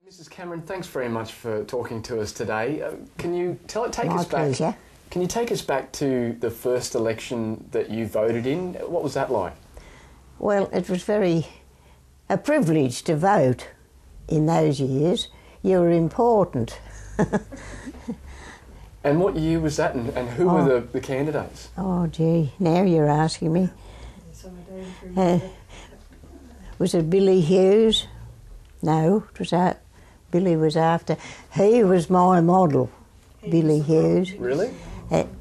Mrs. Cameron, thanks very much for talking to us today. Can you take My us back? pleasure. Can you take us back to the first election that you voted in? What was that like? Well, it was a privilege to vote in those years. You were important. And what year was that, and who were the candidates? Oh, gee, now you're asking me. Was it Billy Hughes? No, it was Billy was after. He was my model, Billy Hughes. Really?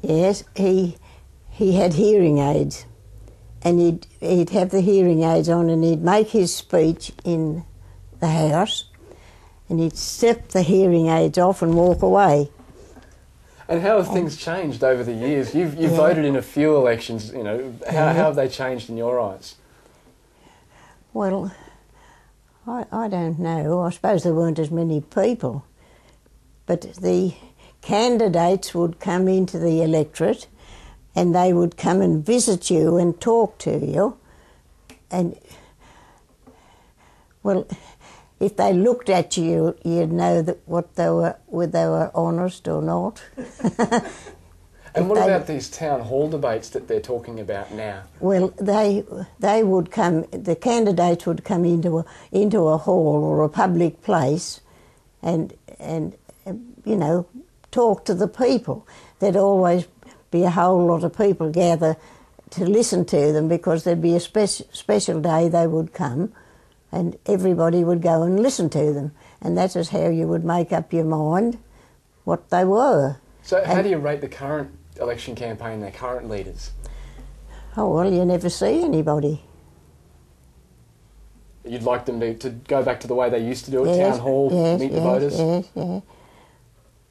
Yes, he had hearing aids, and he'd have the hearing aids on, and he'd make his speech in the House, and he'd step the hearing aids off and walk away. And how have things changed over the years? You've voted in a few elections. You know, how have they changed in your eyes? Well, I don't know. I suppose there weren't as many people, but the candidates would come into the electorate, and they would come and visit you and talk to you, and well, if they looked at you, you'd know that whether they were honest or not. And what about these town hall debates that they're talking about now? Well, they would come. The candidates would come into a hall or a public place, and you know, talk to the people. There'd always be a whole lot of people gather to listen to them, because there'd be a special day they would come, and everybody would go and listen to them, and that is how you would make up your mind what they were. So how do you rate the current election campaign, their current leaders? Oh, well, you never see anybody. You'd like them to go back to the way they used to do it, Yes, town hall, yes, meet the yes, voters? Yes.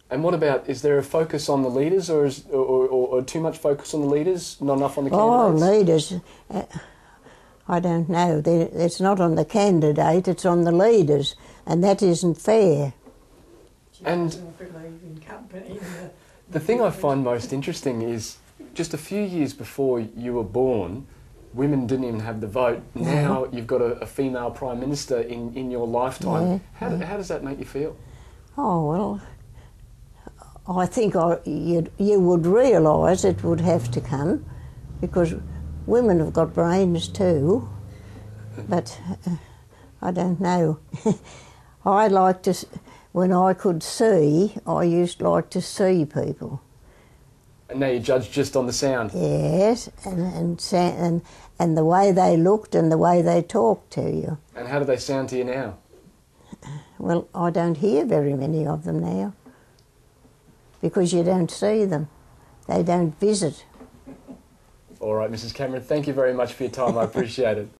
And what about, is there a focus on the leaders, or too much focus on the leaders, not enough on the candidates? Oh, leaders. I don't know. It's not on the candidate, it's on the leaders, and that isn't fair. And the thing I find most interesting is, just a few years before you were born, women didn't even have the vote. Now you've got a female Prime Minister in your lifetime. How does that make you feel? Oh, well, I think you would realise it would have to come, because women have got brains too, but I don't know. I like to, when I could see, I used to like to see people. And now you judge just on the sound? Yes, and the way they looked and the way they talked to you. And how do they sound to you now? Well, I don't hear very many of them now, because you don't see them. They don't visit. All right, Mrs. Cameron, thank you very much for your time. I appreciate it.